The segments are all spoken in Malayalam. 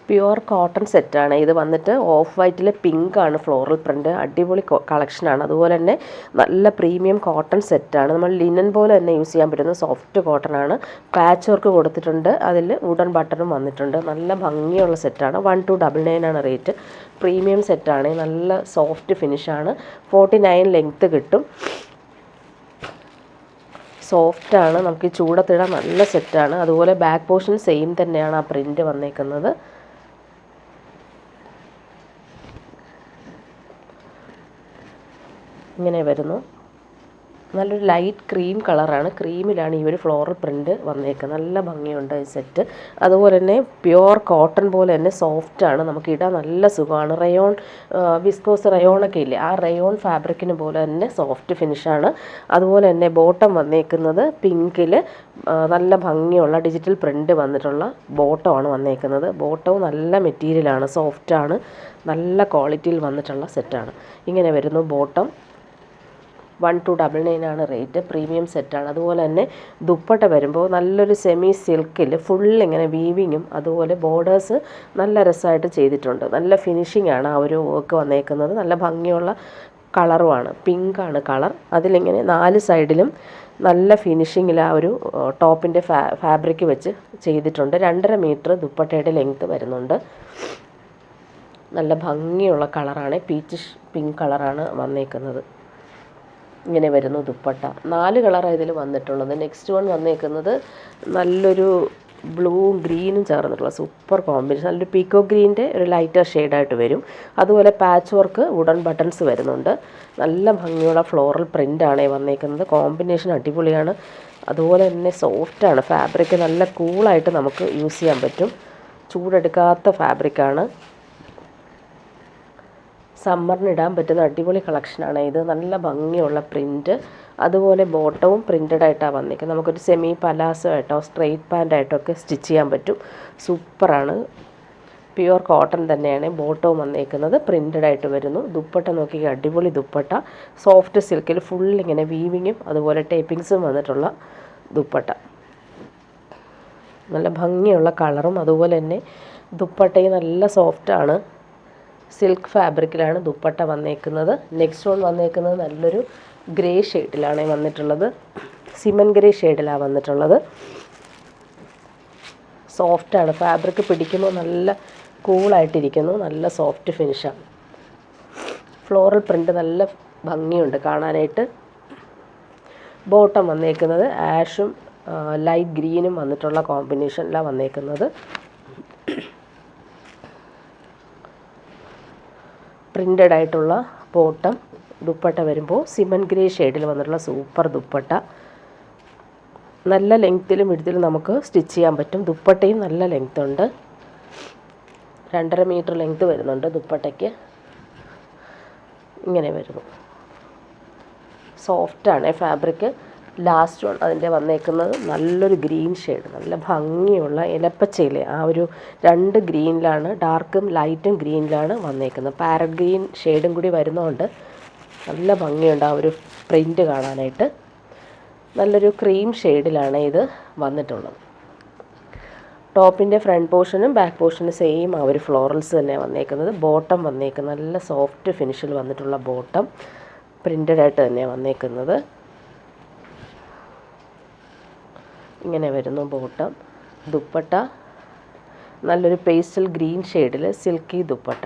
പ്യുവർ കോട്ടൺ സെറ്റാണ് ഇത്. വന്നിട്ട് ഓഫ് വൈറ്റിൽ പിങ്കാണ് ഫ്ലോറൽ പ്രിൻറ്റ്. അടിപൊളി കളക്ഷനാണ്. അതുപോലെ തന്നെ നല്ല പ്രീമിയം കോട്ടൺ സെറ്റാണ്. നമ്മൾ ലിനൻ പോലെ തന്നെ യൂസ് ചെയ്യാൻ പറ്റുന്ന സോഫ്റ്റ് കോട്ടൺ ആണ്. പാച്ച് വർക്ക് കൊടുത്തിട്ടുണ്ട്. അതിൽ വുഡൻ ബട്ടണും വന്നിട്ടുണ്ട്. നല്ല ഭംഗിയുള്ള സെറ്റാണ്. 1299 ആണ് റേറ്റ്. പ്രീമിയം സെറ്റാണ്. നല്ല സോഫ്റ്റ് ഫിനിഷാണ്. 49 ലെങ്ത്ത് കിട്ടും. സോഫ്റ്റാണ്. നമുക്ക് ഈ ചൂടത്തിടാൻ നല്ല സെറ്റാണ്. അതുപോലെ ബാക്ക് പോർഷൻ സെയിം തന്നെയാണ് ആ പ്രിൻറ്റ് വന്നേക്കുന്നത്. ഇങ്ങനെ വരുന്നു. നല്ലൊരു ലൈറ്റ് ക്രീം കളറാണ്. ക്രീമിലാണ് ഈ ഒരു ഫ്ലോറൽ പ്രിൻറ്റ് വന്നേക്കുന്നത്. നല്ല ഭംഗിയുണ്ട് ഈ സെറ്റ്. അതുപോലെ തന്നെ പ്യുവർ കോട്ടൺ പോലെ തന്നെ സോഫ്റ്റാണ്. നമുക്ക് ഇടാൻ നല്ല സുഖമാണ്. റയോൺ വിസ്കോസ് റയോണൊക്കെ ഇല്ലേ, ആ റയോൺ ഫാബ്രിക്കിന് പോലെ തന്നെ സോഫ്റ്റ് ഫിനിഷാണ്. അതുപോലെ തന്നെ ബോട്ടം വന്നേക്കുന്നത് പിങ്കിൽ നല്ല ഭംഗിയുള്ള ഡിജിറ്റൽ പ്രിൻറ്റ് വന്നിട്ടുള്ള ബോട്ടമാണ് വന്നേക്കുന്നത്. ബോട്ടവും നല്ല മെറ്റീരിയലാണ്, സോഫ്റ്റാണ്, നല്ല ക്വാളിറ്റിയിൽ വന്നിട്ടുള്ള സെറ്റാണ്. ഇങ്ങനെ വരുന്നു ബോട്ടം. 1299 ആണ് റേറ്റ്. പ്രീമിയം സെറ്റാണ്. അതുപോലെ തന്നെ ദുപ്പട്ട വരുമ്പോൾ നല്ലൊരു സെമി സിൽക്കിൽ ഫുള്ളിങ്ങനെ വീവിങ്ങും അതുപോലെ ബോർഡേഴ്സ് നല്ല രസമായിട്ട് ചെയ്തിട്ടുണ്ട്. നല്ല ഫിനിഷിംഗ് ആണ് ആ ഒരു വർക്ക് വന്നേക്കുന്നത്. നല്ല ഭംഗിയുള്ള കളറുമാണ്. പിങ്കാണ് കളർ. അതിലിങ്ങനെ 4 സൈഡിലും നല്ല ഫിനിഷിങ്ങിൽ ആ ഒരു ടോപ്പിൻ്റെ ഫാബ്രിക് വെച്ച് ചെയ്തിട്ടുണ്ട്. 2.5 മീറ്റർ ദുപ്പട്ടയുടെ ലെങ്ത്ത് വരുന്നുണ്ട്. നല്ല ഭംഗിയുള്ള കളറാണ്. പീച്ചിഷ് പിങ്ക് കളറാണ് വന്നേക്കുന്നത്. ഇങ്ങനെ വരുന്നു ദുപ്പട്ട. 4 കളറാണ് ഇതിൽ വന്നിട്ടുള്ളത്. നെക്സ്റ്റ് വൺ വന്നേക്കുന്നത് നല്ലൊരു ബ്ലൂവും ഗ്രീനും ചേർന്നിട്ടുള്ള സൂപ്പർ കോമ്പിനേഷൻ. നല്ലൊരു പീക്കോ ഗ്രീൻ്റെ ഒരു ലൈറ്റർ ഷെയ്ഡായിട്ട് വരും. അതുപോലെ പാച്ച് വർക്ക് വുഡൻ ബട്ടൺസ് വരുന്നുണ്ട്. നല്ല ഭംഗിയുള്ള ഫ്ലോറൽ പ്രിൻ്റാണ് വന്നേക്കുന്നത്. കോമ്പിനേഷൻ അടിപൊളിയാണ്. അതുപോലെ തന്നെ സോഫ്റ്റാണ്. ഫാബ്രിക് നല്ല കൂളായിട്ട് നമുക്ക് യൂസ് ചെയ്യാൻ പറ്റും. ചൂടെടുക്കാത്ത ഫാബ്രിക്കാണ്. സമ്മറിന് ഇടാൻ പറ്റുന്ന അടിപൊളി കളക്ഷനാണ് ഇത്. നല്ല ഭംഗിയുള്ള പ്രിൻറ്റ്. അതുപോലെ ബോട്ടവും പ്രിൻറ്റഡ് ആയിട്ടാണ് വന്നേക്കുന്നത്. നമുക്കൊരു സെമി പലാസോ ആയിട്ടോ സ്ട്രെയിറ്റ് പാൻ്റായിട്ടോ ഒക്കെ സ്റ്റിച്ച് ചെയ്യാൻ പറ്റും. സൂപ്പറാണ്. പ്യുവർ കോട്ടൺ തന്നെയാണ് ബോട്ടവും വന്നേക്കുന്നത്. പ്രിൻറ്റഡ് ആയിട്ട് വരുന്നു. ദുപ്പട്ട നോക്കി, അടിപൊളി ദുപ്പട്ട. സോഫ്റ്റ് സിൽക്കിൽ ഫുള്ളിങ്ങനെ വീവിങ്ങും അതുപോലെ ടേപ്പിങ്സും വന്നിട്ടുള്ള ദുപ്പട്ട. നല്ല ഭംഗിയുള്ള കളറും അതുപോലെ തന്നെ ദുപ്പട്ടയും നല്ല സോഫ്റ്റാണ്. സിൽക്ക് ഫാബ്രിക്കിലാണ് ദുപ്പട്ട വന്നേക്കുന്നത്. നെക്സ്റ്റ് വൺ വന്നേക്കുന്നത് നല്ലൊരു ഗ്രേ ഷെയ്ഡിലാണ് വന്നിട്ടുള്ളത്. സിമൻ ഗ്രേ ഷെയ്ഡിലാണ് വന്നിട്ടുള്ളത്. സോഫ്റ്റാണ്. ഫാബ്രിക് പിടിക്കുമ്പോൾ നല്ല കൂളായിട്ടിരിക്കുന്നു. നല്ല സോഫ്റ്റ് ഫിനിഷാണ്. ഫ്ലോറൽ പ്രിൻ്റ് നല്ല ഭംഗിയുണ്ട് കാണാനായിട്ട്. ബോട്ടം വന്നേക്കുന്നത് ആഷും ലൈറ്റ് ഗ്രീനും വന്നിട്ടുള്ള കോമ്പിനേഷനിലാണ് വന്നേക്കുന്നത്. പ്രിൻ്റഡ് ആയിട്ടുള്ള ബോട്ടം. ദുപ്പട്ട വരുമ്പോൾ സിമൻ ഗ്രേ ഷെയ്ഡിൽ വന്നിട്ടുള്ള സൂപ്പർ ദുപ്പട്ട. നല്ല ലെങ്ത്തിലും വിഡ്ത്തിലും നമുക്ക് സ്റ്റിച്ച് ചെയ്യാൻ പറ്റും. ദുപ്പട്ടയും നല്ല ലെങ്ത്ത് ഉണ്ട്. 2.5 മീറ്റർ ലെങ്ത്ത് വരുന്നുണ്ട് ദുപ്പട്ടയ്ക്ക്. ഇങ്ങനെ വരുന്നു. സോഫ്റ്റാണ് ഫാബ്രിക്. ലാസ്റ്റ് വൺ അതിൻ്റെ വന്നേക്കുന്നത് നല്ലൊരു ഗ്രീൻ ഷെയ്ഡ്. നല്ല ഭംഗിയുള്ള ഇലപ്പച്ചയിലെ ആ ഒരു 2 ഗ്രീനിലാണ്, ഡാർക്കും ലൈറ്റും ഗ്രീനിലാണ് വന്നേക്കുന്നത്. പാരറ്റ് ഗ്രീൻ ഷെയ്ഡും കൂടി വരുന്നതുകൊണ്ട് നല്ല ഭംഗിയുണ്ട് ആ ഒരു പ്രിൻറ്റ് കാണാനായിട്ട്. നല്ലൊരു ക്രീം ഷെയ്ഡിലാണ് ഇത് വന്നിട്ടുള്ളത്. ടോപ്പിൻ്റെ ഫ്രണ്ട് പോർഷനും ബാക്ക് പോർഷനും സെയിം ആ ഒരു ഫ്ലോറൽസ് തന്നെയാണ് വന്നേക്കുന്നത്. ബോട്ടം വന്നേക്കുന്നത് നല്ല സോഫ്റ്റ് ഫിനിഷിൽ വന്നിട്ടുള്ള ബോട്ടം. പ്രിൻ്റഡ് ആയിട്ട് തന്നെയാണ് വന്നേക്കുന്നത്. ഇങ്ങനെ വരുന്നു ബോട്ടം. ദുപ്പട്ട നല്ലൊരു പേസ്റ്റൽ ഗ്രീൻ ഷെയ്ഡിൽ സിൽക്കി ദുപ്പട്ട.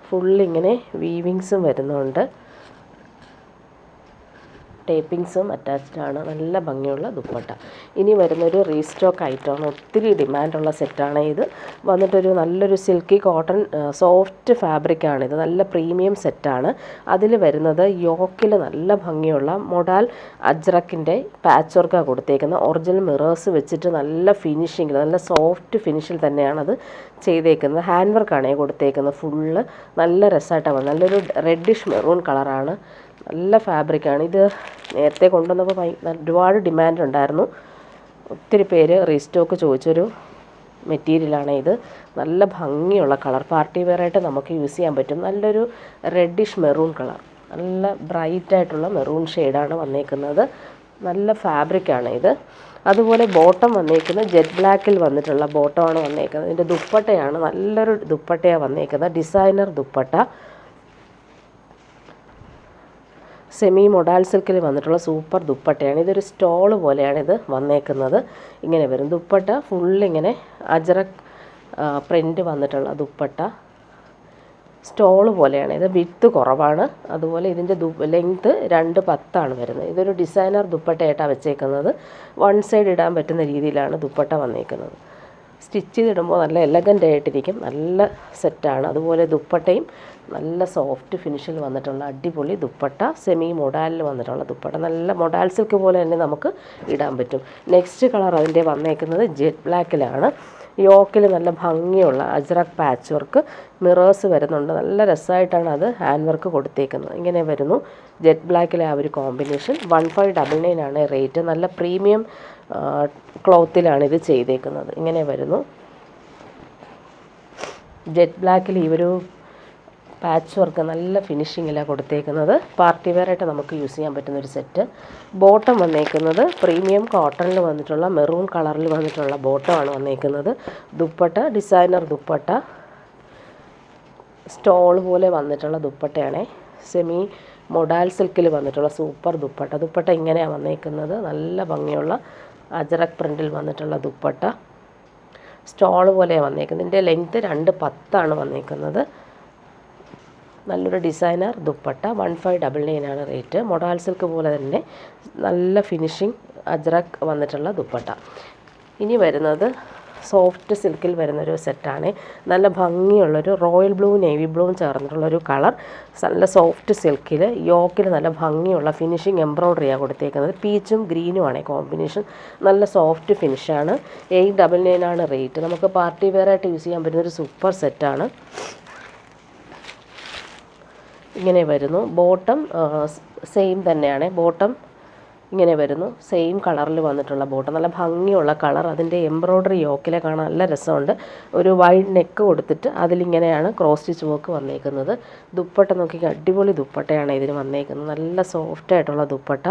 ഫുള്ളിങ്ങനെ വീവിങ്സും വരുന്നുണ്ട്. ടേപ്പിങ്സും അറ്റാച്ച്ഡ് ആണ്. നല്ല ഭംഗിയുള്ള ദുപ്പട്ട. ഇനി വരുന്നൊരു റീസ്റ്റോക്ക് ഐറ്റമാണ്. ഒത്തിരി ഡിമാൻഡുള്ള സെറ്റാണ് ഇത്. വന്നിട്ടൊരു നല്ലൊരു സിൽക്കി കോട്ടൺ സോഫ്റ്റ് ഫാബ്രിക്കാണിത്. നല്ല പ്രീമിയം സെറ്റാണ്. അതിൽ വരുന്നത് യോക്കിൽ നല്ല ഭംഗിയുള്ള മൊഡാൽ അജ്രക്കിൻ്റെ പാച്ച് വർക്കാണ് കൊടുത്തേക്കുന്നത്. ഒറിജിനൽ മിറേഴ്സ് വെച്ചിട്ട് നല്ല ഫിനിഷിങ്ങിൽ നല്ല സോഫ്റ്റ് ഫിനിഷിൽ തന്നെയാണത് ചെയ്തേക്കുന്നത്. ഹാൻഡ് വർക്കാണ് കൊടുത്തേക്കുന്നത്. ഫുള്ള് നല്ല രസമായിട്ടാണ് വന്നത്. നല്ലൊരു റെഡിഷ് മെറൂൺ കളറാണ്. നല്ല ഫാബ്രിക്കാണ് ഇത്. നേരത്തെ കൊണ്ടുവന്നപ്പോൾ ഒരുപാട് ഡിമാൻഡ് ഉണ്ടായിരുന്നു. ഒത്തിരി പേര് റീസ്റ്റോക്ക് ചോദിച്ചൊരു മെറ്റീരിയലാണ് ഇത്. നല്ല ഭംഗിയുള്ള കളർ. പാർട്ടി വെയറായിട്ട് നമുക്ക് യൂസ് ചെയ്യാൻ പറ്റും. നല്ലൊരു റെഡിഷ് മെറൂൺ കളർ. നല്ല ബ്രൈറ്റായിട്ടുള്ള മെറൂൺ ഷെയ്ഡാണ് വന്നേക്കുന്നത്. നല്ല ഫാബ്രിക്കാണ് ഇത്. അതുപോലെ ബോട്ടം വന്നേക്കുന്നത് ജെറ്റ് ബ്ലാക്കിൽ വന്നിട്ടുള്ള ബോട്ടമാണ് വന്നേക്കുന്നത്. ഇതിൻ്റെ ദുപ്പട്ടയാണ് നല്ലൊരു ദുപ്പട്ടയാണ് വന്നേക്കുന്നത്, ഡിസൈനർ ദുപ്പട്ട. സെമി മൊഡാൽ സിൽക്കിൽ വന്നിട്ടുള്ള സൂപ്പർ ദുപ്പട്ടയാണ്. ഇതൊരു സ്റ്റോള് പോലെയാണ് ഇത് വന്നേക്കുന്നത്. ഇങ്ങനെ വരും ദുപ്പട്ട ഫുള്ളിങ്ങനെ അജറക് പ്രിൻ്റ് വന്നിട്ടുള്ള ദുപ്പട്ട. സ്റ്റോള് പോലെയാണ് ഇത്, വിഡ്ത്ത് കുറവാണ്. അതുപോലെ ഇതിൻ്റെ ലെങ്ത്ത് 2.10 വരുന്നത്. ഇതൊരു ഡിസൈനർ ദുപ്പട്ടയായിട്ടാണ് വെച്ചേക്കുന്നത്. വൺ സൈഡ് ഇടാൻ പറ്റുന്ന രീതിയിലാണ് ദുപ്പട്ട വന്നേക്കുന്നത്. സ്റ്റിച്ച് ചെയ്തിടുമ്പോൾ നല്ല എലഗൻ്റ് ആയിട്ടിരിക്കും, നല്ല സെറ്റാണ്. അതുപോലെ ദുപ്പട്ടയും നല്ല സോഫ്റ്റ് ഫിനിഷിൽ വന്നിട്ടുള്ള അടിപൊളി ദുപ്പട്ട, സെമി മൊഡാലിൽ വന്നിട്ടുള്ള ദുപ്പട്ട. നല്ല മൊഡാൽ സിൽക്ക് പോലെ തന്നെ നമുക്ക് ഇടാൻ പറ്റും. നെക്സ്റ്റ് കളർ അതിൻ്റെ വന്നേക്കുന്നത് ജെറ്റ് ബ്ലാക്കിലാണ്. യോക്കിൽ നല്ല ഭംഗിയുള്ള അജ്രക് പാച്ച് വർക്ക്, മിറേഴ്സ് വരുന്നുണ്ട്. നല്ല രസമായിട്ടാണ് അത് ഹാൻഡ് വർക്ക് കൊടുത്തേക്കുന്നത്. ഇങ്ങനെ വരുന്നു ജെറ്റ് ബ്ലാക്കിലെ ആ ഒരു കോമ്പിനേഷൻ. 1599 ആണ് റേറ്റ്. നല്ല പ്രീമിയം ക്ലോത്തിലാണ് ഇത് ചെയ്തേക്കുന്നത്. ഇങ്ങനെ വരുന്നു ജെറ്റ് ബ്ലാക്കിൽ ഈ ഒരു പാച്ച് വർക്ക് നല്ല ഫിനിഷിങ്ങിലാണ് കൊടുത്തേക്കുന്നത്. പാർട്ടി വെയറായിട്ട് നമുക്ക് യൂസ് ചെയ്യാൻ പറ്റുന്നൊരു സെറ്റ്. ബോട്ടം വന്നേക്കുന്നത് പ്രീമിയം കോട്ടണിൽ വന്നിട്ടുള്ള മെറൂൺ കളറിൽ വന്നിട്ടുള്ള ബോട്ടമാണ് വന്നേക്കുന്നത്. ദുപ്പട്ട ഡിസൈനർ ദുപ്പട്ട, സ്റ്റോൾ പോലെ വന്നിട്ടുള്ള ദുപ്പട്ടയാണ്. സെമി മൊഡാൽ സിൽക്കിൽ വന്നിട്ടുള്ള സൂപ്പർ ദുപ്പട്ട. ദുപ്പട്ട ഇങ്ങനെയാണ് വന്നേക്കുന്നത്, നല്ല ഭംഗിയുള്ള അജറക് പ്രിൻറ്റിൽ വന്നിട്ടുള്ള ദുപ്പട്ട. സ്റ്റോൾ പോലെയാണ് വന്നേക്കുന്നത്. ഇതിൻ്റെ ലെങ്ത്ത് 2.10 വന്നേക്കുന്നത്. നല്ലൊരു ഡിസൈനർ ദുപ്പട്ട. 1599 ആണ് റേറ്റ്. മൊഡാൽ സിൽക്ക് പോലെ തന്നെ നല്ല ഫിനിഷിങ് അജ്രക് വന്നിട്ടുള്ള ദുപ്പട്ട. ഇനി വരുന്നത് സോഫ്റ്റ് സിൽക്കിൽ വരുന്നൊരു സെറ്റാണ്. നല്ല ഭംഗിയുള്ളൊരു റോയൽ ബ്ലൂ നേവി ബ്ലൂവും ചേർന്നിട്ടുള്ളൊരു കളർ. നല്ല സോഫ്റ്റ് സിൽക്കിൽ യോക്കിൽ നല്ല ഭംഗിയുള്ള ഫിനിഷിങ് എംബ്രോയ്ഡറിയാണ് കൊടുത്തേക്കുന്നത്. പീച്ചും ഗ്രീനുമാണ് കോമ്പിനേഷൻ. നല്ല സോഫ്റ്റ് ഫിനിഷാണ്. 899 ആണ് റേറ്റ്. നമുക്ക് പാർട്ടി വെയറായിട്ട് യൂസ് ചെയ്യാൻ പറ്റുന്നൊരു സൂപ്പർ സെറ്റാണ്. ഇങ്ങനെ വരുന്നു. ബോട്ടം സെയിം തന്നെയാണ്. ബോട്ടം ഇങ്ങനെ വരുന്നു, സെയിം കളറിൽ വന്നിട്ടുള്ള ബോട്ടം. നല്ല ഭംഗിയുള്ള കളർ. അതിൻ്റെ എംബ്രോയ്ഡറി യോക്കിലെ കാണാൻ നല്ല രസമുണ്ട്. ഒരു വൈഡ് നെക്ക് കൊടുത്തിട്ട് അതിലിങ്ങനെയാണ് ക്രോസ് സ്റ്റിച്ച് വർക്ക് വന്നേക്കുന്നത്. ദുപ്പട്ട നോക്കി, അടിപൊളി ദുപ്പട്ടയാണ് ഇതിന് വന്നേക്കുന്നത്. നല്ല സോഫ്റ്റായിട്ടുള്ള ദുപ്പട്ട.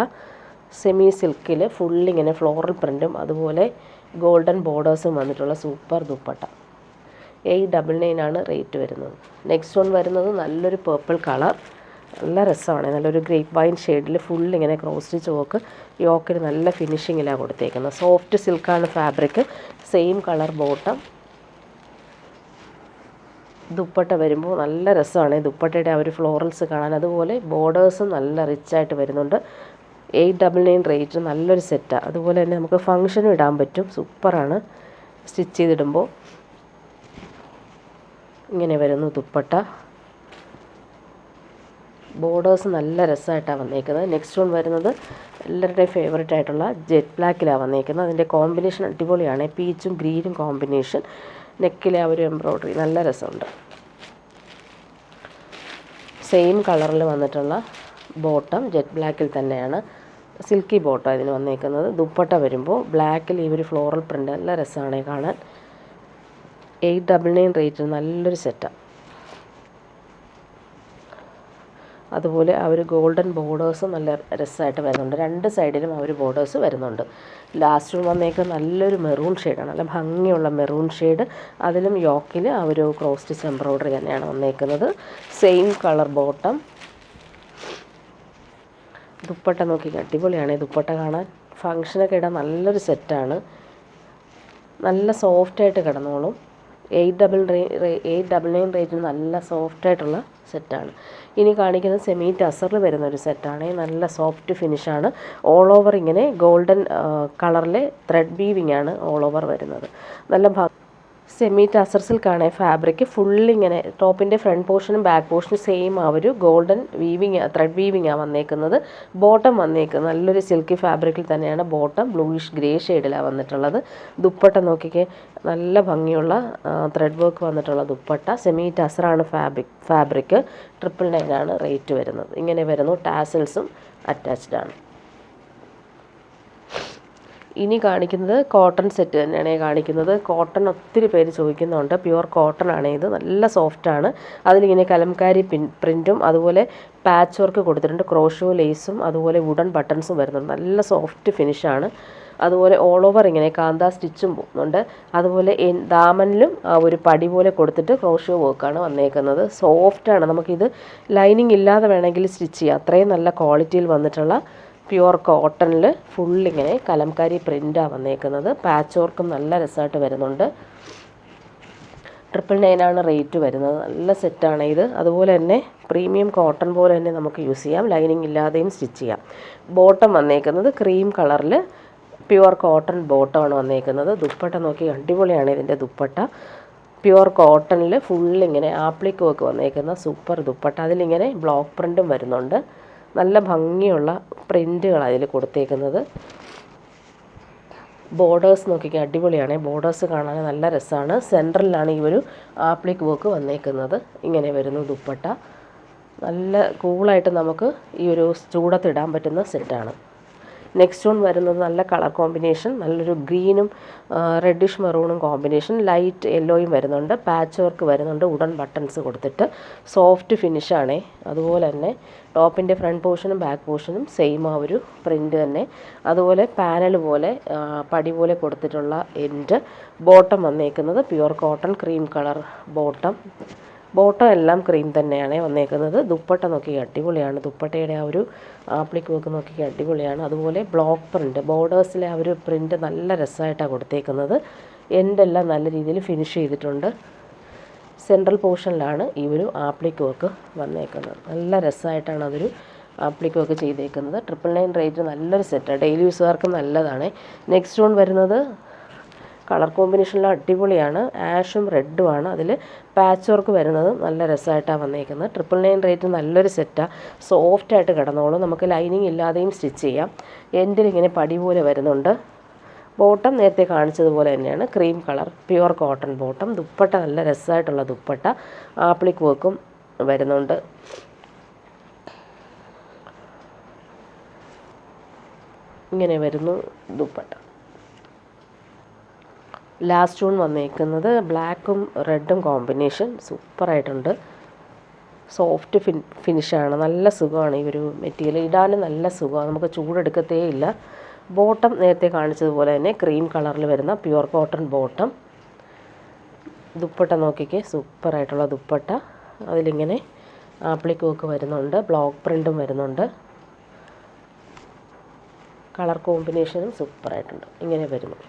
സെമി സിൽക്കിൽ ഫുള്ളിങ്ങനെ ഫ്ലോറൽ പ്രിൻറ്റും അതുപോലെ ഗോൾഡൻ ബോർഡേഴ്സും വന്നിട്ടുള്ള സൂപ്പർ ദുപ്പട്ട. 899 ആണ് റേറ്റ് വരുന്നത്. നെക്സ്റ്റ് വൺ വരുന്നത് നല്ലൊരു പേർപ്പിൾ കളർ. നല്ല രസമാണ്. നല്ലൊരു ഗ്രേപ്പ് വൈൻ ഷെയ്ഡിൽ ഫുള്ളിങ്ങനെ ക്രോസ് സ്റ്റിച്ച് വർക്ക്. യോക്കിന് നല്ല ഫിനിഷിങ്ങിലാണ് കൊടുത്തേക്കുന്നത്. സോഫ്റ്റ് സിൽക്കാണ് fabric. Same colour bottom. Dupatta വരുമ്പോൾ നല്ല രസമാണ് ദുപ്പട്ടയുടെ ആ ഒരു ഫ്ലോറൽസ് കാണാൻ. അതുപോലെ ബോർഡേഴ്സും നല്ല റിച്ചായിട്ട് വരുന്നുണ്ട്. 899 റേറ്റ്. നല്ലൊരു സെറ്റാണ്. അതുപോലെ തന്നെ നമുക്ക് ഫങ്ഷനും ഇടാൻ പറ്റും. സൂപ്പറാണ് സ്റ്റിച്ച് ചെയ്തിടുമ്പോൾ. ഇങ്ങനെ വരുന്നു ദുപ്പട്ട. ബോർഡേഴ്സ് നല്ല രസമായിട്ടാണ് വന്നേക്കുന്നത്. നെക്സ്റ്റ് വൺ വരുന്നത് എല്ലാവരുടെയും ഫേവറേറ്റ് ആയിട്ടുള്ള ജെറ്റ് ബ്ലാക്കിലാണ് വന്നേക്കുന്നത്. അതിൻ്റെ കോമ്പിനേഷൻ അടിപൊളിയാണ്. പീച്ചും ഗ്രീനും കോമ്പിനേഷൻ. നെക്കിലെ ആ ഒരു എംബ്രോയ്ഡറി നല്ല രസമുണ്ട്. സെയിം കളറിൽ വന്നിട്ടുള്ള ബോട്ടം ജെറ്റ് ബ്ലാക്കിൽ തന്നെയാണ്. സിൽക്കി ബോട്ടം ഇതിന് വന്നേക്കുന്നത്. ദുപ്പട്ട വരുമ്പോൾ ബ്ലാക്കിൽ ഈ ഒരു ഫ്ലോറൽ പ്രിൻ്റ് നല്ല രസമാണ് കാണാൻ. 899 റേറ്റ്. നല്ലൊരു സെറ്റാണ്. അതുപോലെ ആ ഒരു ഗോൾഡൻ ബോർഡേഴ്സും നല്ല രസമായിട്ട് വരുന്നുണ്ട്. രണ്ട് സൈഡിലും ആ ഒരു ബോർഡേഴ്സ് വരുന്നുണ്ട്. ലാസ്റ്റ് വന്നേക്ക് നല്ലൊരു മെറൂൺ ഷെയ്ഡാണ്. നല്ല ഭംഗിയുള്ള മെറൂൺ ഷെയ്ഡ്. അതിലും യോക്കിൽ ആ ഒരു ക്രോസ് സ്റ്റിച്ച് എംബ്രോയ്ഡറി തന്നെയാണ് വന്നേക്കുന്നത്. Same colour bottom. ദുപ്പട്ട നോക്കി, അടിപൊളിയാണ് ദുപ്പട്ട കാണാൻ. ഫങ്ഷനൊക്കെ ഇടാൻ നല്ലൊരു സെറ്റാണ്. നല്ല സോഫ്റ്റായിട്ട് കിടന്നോളും. 899 റേറ്റിന് നല്ല സോഫ്റ്റായിട്ടുള്ള സെറ്റാണ്. ഇനി കാണിക്കുന്നത് സെമി ടസറിൽ വരുന്നൊരു സെറ്റാണ്. നല്ല സോഫ്റ്റ് ഫിനിഷാണ്. ഓൾ ഓവർ ഇങ്ങനെ ഗോൾഡൻ കളറിലെ ത്രെഡ് വീവിങ് ആണ് ഓൾ ഓവർ വരുന്നത്. നല്ല സെമി ടസർ സിൽക്കാണ് ഫാബ്രിക്. ഫുള്ളിങ്ങനെ ടോപ്പിൻ്റെ ഫ്രണ്ട് പോർഷനും ബാക്ക് പോർഷനും സെയിം ആ ഒരു ഗോൾഡൻ വീവിങ് ത്രെഡ് വീവിങ്ങാണ് വന്നേക്കുന്നത്. ബോട്ടം വന്നേക്കുന്നത് നല്ലൊരു സിൽക്കി ഫാബ്രിക്കിൽ തന്നെയാണ്. ബോട്ടം ബ്ലൂയിഷ് ഗ്രേ ഷെയ്ഡിലാണ് വന്നിട്ടുള്ളത്. ദുപ്പട്ട നോക്കിക്കേ, നല്ല ഭംഗിയുള്ള ത്രെഡ് വർക്ക് വന്നിട്ടുള്ള ദുപ്പട്ട. Semi ടസറാണ് fabric. 999 ആണ് റേറ്റ് വരുന്നത്. ഇങ്ങനെ വരുന്നു. ടാസൽസും അറ്റാച്ച്ഡ് ആണ്. ഇനി കാണിക്കുന്നത് കോട്ടൺ സെറ്റ് തന്നെയാണ് കാണിക്കുന്നത്. കോട്ടൺ ഒത്തിരി പേര് ചോദിക്കുന്നുണ്ട്. പ്യുവർ കോട്ടൺ ആണ് ഇത്. നല്ല സോഫ്റ്റാണ്. അതിലിങ്ങനെ കലംകാരി പ്രിൻറ്റും അതുപോലെ പാച്ച് വർക്ക് കൊടുത്തിട്ടുണ്ട്. ക്രോഷോ ലേസും അതുപോലെ വുഡൻ ബട്ടൺസും വരുന്നുണ്ട്. നല്ല സോഫ്റ്റ് ഫിനിഷാണ്. അതുപോലെ ഓൾ ഓവർ ഇങ്ങനെ കാന്ത സ്റ്റിച്ചും പോകുന്നുണ്ട്. അതുപോലെ ദാമനിലും ആ ഒരു പടി പോലെ കൊടുത്തിട്ട് ക്രോഷ്യോ വർക്കാണ് വന്നേക്കുന്നത്. സോഫ്റ്റാണ്, നമുക്കിത് ലൈനിങ് ഇല്ലാതെ വേണമെങ്കിൽ സ്റ്റിച്ച് ചെയ്യാം. അത്രയും നല്ല ക്വാളിറ്റിയിൽ വന്നിട്ടുള്ള പ്യുവർ കോട്ടണിൽ ഫുള്ളിങ്ങനെ കലംകാരി പ്രിൻ്റാണ് വന്നേക്കുന്നത്. പാച്ച് വർക്കും നല്ല രസമായിട്ട് വരുന്നുണ്ട്. 999 റേറ്റ് വരുന്നത്. നല്ല സെറ്റാണ് ഇത്. അതുപോലെ തന്നെ പ്രീമിയം കോട്ടൺ പോലെ തന്നെ നമുക്ക് യൂസ് ചെയ്യാം, ലൈനിങ് ഇല്ലാതെയും സ്റ്റിച്ച് ചെയ്യാം. ബോട്ടം വന്നേക്കുന്നത് ക്രീം കളറിൽ പ്യുവർ കോട്ടൺ ബോട്ടമാണ് വന്നേക്കുന്നത്. ദുപ്പട്ട നോക്കി, അടിപൊളിയാണ് ഇതിൻ്റെ ദുപ്പട്ട. പ്യുവർ കോട്ടണിൽ ഫുള്ളിങ്ങനെ ആപ്ലിക് വർക്ക് വന്നേക്കുന്ന സൂപ്പർ ദുപ്പട്ട. അതിലിങ്ങനെ ബ്ലോക്ക് പ്രിൻറ്റും വരുന്നുണ്ട്. നല്ല ഭംഗിയുള്ള പ്രിൻറ്റുകൾ അതിൽ കൊടുത്തേക്കുന്നത്. ബോർഡേഴ്സ് നോക്കിക്കാൻ അടിപൊളിയാണ്. ബോർഡേഴ്സ് കാണാൻ നല്ല രസമാണ്. സെൻട്രലിലാണ് ഈ ഒരു ആപ്ലിക് വർക്ക് വന്നേക്കുന്നത്. ഇങ്ങനെ വരുന്നു ദുപ്പട്ട. നല്ല കൂളായിട്ട് നമുക്ക് ഈ ഒരു ചൂടത്തിടാൻ പറ്റുന്ന സെറ്റാണ്. നെക്സ്റ്റ് വൺ വരുന്നത് നല്ല കളർ കോമ്പിനേഷൻ, നല്ലൊരു ഗ്രീനും റെഡിഷ് മെറൂണും കോമ്പിനേഷൻ, ലൈറ്റ് യെല്ലോയും വരുന്നുണ്ട്. പാച്ച് വർക്ക് വരുന്നുണ്ട്, ഉടൻ ബട്ടൺസ് കൊടുത്തിട്ട്. സോഫ്റ്റ് ഫിനിഷാണേ. അതുപോലെ തന്നെ ടോപ്പിൻ്റെ ഫ്രണ്ട് പോർഷനും ബാക്ക് പോർഷനും സെയിം ആ ഒരു പ്രിൻ്റ് തന്നെ. അതുപോലെ പാനൽ പോലെ പടി പോലെ കൊടുത്തിട്ടുള്ള എൻഡ്. ബോട്ടം വന്നേക്കുന്നത് pure cotton cream colour bottom. Bottom എല്ലാം ക്രീം തന്നെയാണ് വന്നേക്കുന്നത്. ദുപ്പട്ട നോക്കി അടിപൊളിയാണ്. ദുപ്പട്ടയുടെ ആ ഒരു ആപ്ലിക് വർക്ക് നോക്കി അടിപൊളിയാണ്. അതുപോലെ ബ്ലോക്ക് പ്രിൻ്റ്, ബോർഡേഴ്സിലെ ആ ഒരു പ്രിൻ്റ് നല്ല രസമായിട്ടാണ് കൊടുത്തേക്കുന്നത്. എൻഡെല്ലാം നല്ല രീതിയിൽ ഫിനിഷ് ചെയ്തിട്ടുണ്ട്. സെൻട്രൽ പോർഷനിലാണ് ഈ ഒരു ആപ്ലിക് വർക്ക് വന്നേക്കുന്നത്. നല്ല രസമായിട്ടാണ് അതൊരു ആപ്ലിക് വർക്ക് ചെയ്തേക്കുന്നത്. 999 റേറ്റ് നല്ലൊരു സെറ്റാണ്, ഡെയിലി യൂസുകാർക്കും നല്ലതാണ്. നെക്സ്റ്റ് വൺ വരുന്നത് കളർ കോമ്പിനേഷനിൽ അടിപൊളിയാണ്. ആഷും റെഡുമാണ്. അതിൽ പാച്ച് വർക്ക് വരുന്നത് നല്ല രസമായിട്ടാണ് വന്നേക്കുന്നത്. 999 റേറ്റ് നല്ലൊരു സെറ്റാണ്. സോഫ്റ്റായിട്ട് കിടന്നോളും, നമുക്ക് ലൈനിങ് ഇല്ലാതെയും സ്റ്റിച്ച് ചെയ്യാം. എൻഡിൽ ഇങ്ങനെ പടി പോലെ വരുന്നുണ്ട്. ബോട്ടം നേരത്തെ കാണിച്ചതുപോലെ തന്നെയാണ്, cream colour pure cotton bottom. Dupatta നല്ല രസമായിട്ടുള്ള ദുപ്പട്ട, ആപ്ലിക് വർക്കും വരുന്നുണ്ട്. ഇങ്ങനെ വരുന്നു ദുപ്പട്ട. ലാസ്റ്റ് വൺ വന്നേക്കുന്നത് ബ്ലാക്കും റെഡും കോമ്പിനേഷൻ, സൂപ്പറായിട്ടുണ്ട്. സോഫ്റ്റ് ഫിനിഷാണ്, നല്ല സുഖമാണ് ഈ ഒരു മെറ്റീരിയൽ. ഇടാനും നല്ല സുഖമാണ്, നമുക്ക് ചൂടെടുക്കത്തേ ഇല്ല. ബോട്ടം നേരത്തെ കാണിച്ചതുപോലെ തന്നെ ക്രീം കളറിൽ വരുന്ന പ്യുവർ കോട്ടൺ ബോട്ടം. ദുപ്പട്ട നോക്കിക്കേ, സൂപ്പറായിട്ടുള്ള ദുപ്പട്ട. അതിലിങ്ങനെ ആപ്ലിക് വർക്ക് വരുന്നുണ്ട്, ബ്ലോക്ക് പ്രിൻറ്റും വരുന്നുണ്ട്. കളർ കോമ്പിനേഷനും സൂപ്പറായിട്ടുണ്ട്. ഇങ്ങനെ വരുന്നു.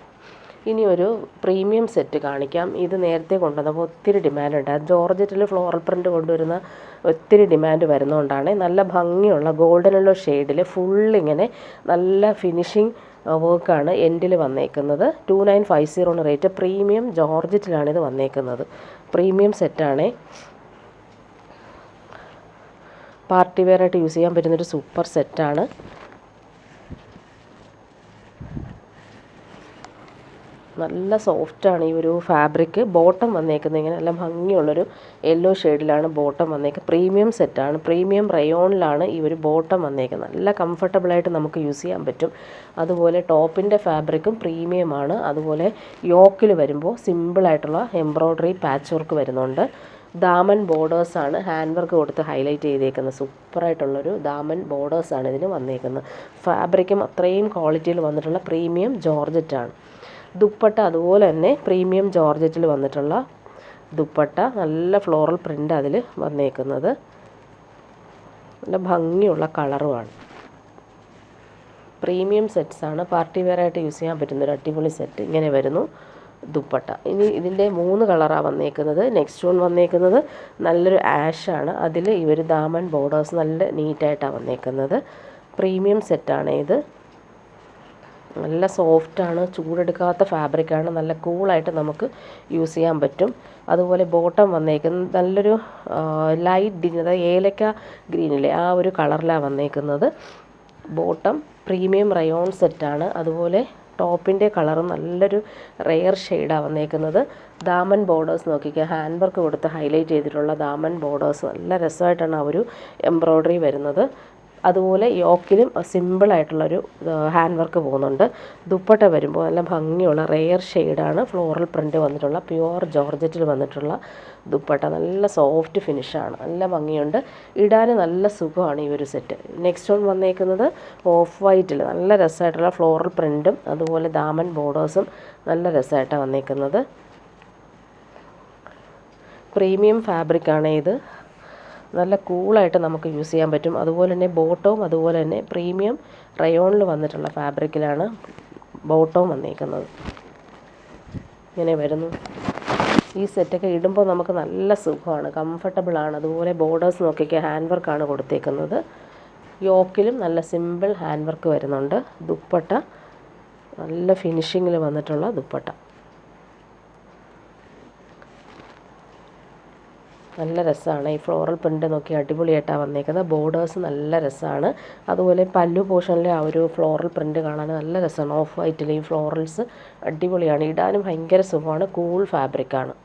ഇനി ഒരു പ്രീമിയം സെറ്റ് കാണിക്കാം. ഇത് നേരത്തെ കൊണ്ടുവന്നപ്പോൾ ഒത്തിരി ഡിമാൻഡ് ഉണ്ട്. ജോർജറ്റിൽ ഫ്ലോറൽ പ്രിൻ്റ് കൊണ്ടുവരുന്ന ഒത്തിരി ഡിമാൻഡ് വരുന്നതുകൊണ്ടാണ്. നല്ല ഭംഗിയുള്ള ഗോൾഡൻ യെല്ലോ ഷെയ്ഡിൽ ഫുള്ളിങ്ങനെ നല്ല ഫിനിഷിങ് വർക്കാണ് എൻഡിൽ വന്നേക്കുന്നത്. 2950 റേറ്റ്. പ്രീമിയം ജോർജറ്റിലാണ് ഇത് വന്നേക്കുന്നത്. പ്രീമിയം സെറ്റാണ്. പാർട്ടി വെയറായിട്ട് യൂസ് ചെയ്യാൻ പറ്റുന്നൊരു സൂപ്പർ സെറ്റാണ്. നല്ല സോഫ്റ്റാണ് ഈ ഒരു ഫാബ്രിക്. ബോട്ടം വന്നേക്കുന്നത് ഇങ്ങനെ നല്ല ഭംഗിയുള്ളൊരു യെല്ലോ ഷെയ്ഡിലാണ് ബോട്ടം വന്നേക്കുന്നത്. പ്രീമിയം സെറ്റാണ്. പ്രീമിയം റയോണിലാണ് ഈ ഒരു ബോട്ടം വന്നേക്കുന്നത്. നല്ല കംഫർട്ടബിളായിട്ട് നമുക്ക് യൂസ് ചെയ്യാൻ പറ്റും. അതുപോലെ ടോപ്പിൻ്റെ ഫാബ്രിക്കും പ്രീമിയമാണ്. അതുപോലെ യോക്കിൽ വരുമ്പോൾ സിമ്പിളായിട്ടുള്ള എംബ്രോയ്ഡറി പാച്ച് വർക്ക് വരുന്നുണ്ട്. ദാമൻ ബോർഡേഴ്സാണ് ഹാൻഡ് വർക്ക് കൊടുത്ത് ഹൈലൈറ്റ് ചെയ്തേക്കുന്നത്. സൂപ്പറായിട്ടുള്ളൊരു ദാമൻ ബോർഡേഴ്സാണ് ഇതിന് വന്നേക്കുന്നത്. ഫാബ്രിക്കും അത്രയും ക്വാളിറ്റിയിൽ വന്നിട്ടുള്ള പ്രീമിയം ജോർജറ്റാണ്. ദുപ്പട്ട അതുപോലെ തന്നെ പ്രീമിയം ജോർജറ്റിൽ വന്നിട്ടുള്ള ദുപ്പട്ട. നല്ല ഫ്ലോറൽ പ്രിൻ്റ് അതിൽ വന്നേക്കുന്നത്. നല്ല ഭംഗിയുള്ള കളറുമാണ്. പ്രീമിയം സെറ്റ്സാണ്. പാർട്ടി വെയറായിട്ട് യൂസ് ചെയ്യാൻ പറ്റുന്നൊരു അടിപൊളി സെറ്റ്. ഇങ്ങനെ വരുന്നു ദുപ്പട്ട. ഇനി ഇതിൻ്റെ 3 കളറാണ് വന്നേക്കുന്നത്. നെക്സ്റ്റ് വൺ വന്നേക്കുന്നത് നല്ലൊരു ആഷാണ്. അതിൽ ഈ ഒരു ദാമൻ ബോർഡേഴ്സ് നല്ല നീറ്റായിട്ടാണ് വന്നേക്കുന്നത്. പ്രീമിയം സെറ്റാണ് ഇത്. നല്ല സോഫ്റ്റാണ്, ചൂടെടുക്കാത്ത ഫാബ്രിക്കാണ്. നല്ല കൂളായിട്ട് നമുക്ക് യൂസ് ചെയ്യാൻ പറ്റും. അതുപോലെ ബോട്ടം വന്നേക്കുന്നത് നല്ലൊരു ലൈറ്റ് ഗ്രീൻ, അതായത് ഏലക്ക ഗ്രീനിലെ ആ ഒരു കളറിലാണ് വന്നേക്കുന്നത്. ബോട്ടം പ്രീമിയം റയോൺ സെറ്റാണ്. അതുപോലെ ടോപ്പിൻ്റെ കളറ് നല്ലൊരു റെയർ ഷെയ്ഡാണ് വന്നേക്കുന്നത്. ദാമൻ ബോർഡേഴ്സ് നോക്കിക്കുക, ഹാൻഡ് വർക്ക് കൊടുത്ത് ഹൈലൈറ്റ് ചെയ്തിട്ടുള്ള ദാമൻ ബോർഡേഴ്സ്. നല്ല രസമായിട്ടാണ് ആ ഒരു എംബ്രോയ്ഡറി വരുന്നത്. അതുപോലെ യോക്കിലും സിമ്പിളായിട്ടുള്ളൊരു ഹാൻഡ് വർക്ക് പോകുന്നുണ്ട്. ദുപ്പട്ട വരുമ്പോൾ നല്ല ഭംഗിയുള്ള റെയർ ഷെയ്ഡാണ് ഫ്ലോറൽ പ്രിൻ്റ് വന്നിട്ടുള്ള പ്യുവർ ജോർജറ്റിൽ വന്നിട്ടുള്ള ദുപ്പട്ട. നല്ല സോഫ്റ്റ് ഫിനിഷാണ്, നല്ല ഭംഗിയുണ്ട്, ഇടാൻ നല്ല സുഖമാണ് ഈ ഒരു സെറ്റ്. നെക്സ്റ്റ് വൺ വന്നേക്കുന്നത് ഓഫ് വൈറ്റിൽ നല്ല രസമായിട്ടുള്ള ഫ്ലോറൽ പ്രിൻറ്റും അതുപോലെ ദാമൻ ബോർഡേഴ്സും നല്ല രസമായിട്ടാണ് വന്നേക്കുന്നത്. പ്രീമിയം ഫാബ്രിക്കാണ് ഇത്, നല്ല കൂളായിട്ട് നമുക്ക് യൂസ് ചെയ്യാൻ പറ്റും. അതുപോലെ തന്നെ ബോട്ടവും അതുപോലെ തന്നെ പ്രീമിയം റയോണിൽ വന്നിട്ടുള്ള ഫാബ്രിക്കിലാണ് ബോട്ടവും വന്നേക്കുന്നത്. ഇങ്ങനെ വരുന്നു. ഈ സെറ്റൊക്കെ ഇടുമ്പോൾ നമുക്ക് നല്ല സുഖമാണ്, കംഫർട്ടബിളാണ്. അതുപോലെ ബോർഡേഴ്സ് നോക്കിയൊക്കെ ഹാൻഡ് വർക്കാണ് കൊടുത്തേക്കുന്നത്. യോക്കിലും നല്ല സിമ്പിൾ ഹാൻഡ് വർക്ക് വരുന്നുണ്ട്. ദുപ്പട്ട നല്ല ഫിനിഷിങ്ങിൽ വന്നിട്ടുള്ള ദുപ്പട്ട, നല്ല രസമാണ്. ഈ ഫ്ലോറൽ പ്രിൻ്റ് നോക്കി അടിപൊളിയായിട്ടാണ് വന്നേക്കുന്നത്. ബോർഡേഴ്സ് നല്ല രസമാണ്. അതുപോലെ പല്ലു പോർഷനിലെ ആ ഒരു ഫ്ലോറൽ പ്രിൻ്റ് കാണാൻ നല്ല രസമാണ്. ഓഫ് വൈറ്റിൽ ഈ ഫ്ലോറൽസ് അടിപൊളിയാണ്, ഇടാനും ഭയങ്കര സുഖമാണ്, കൂൾ ഫാബ്രിക്കാണ്.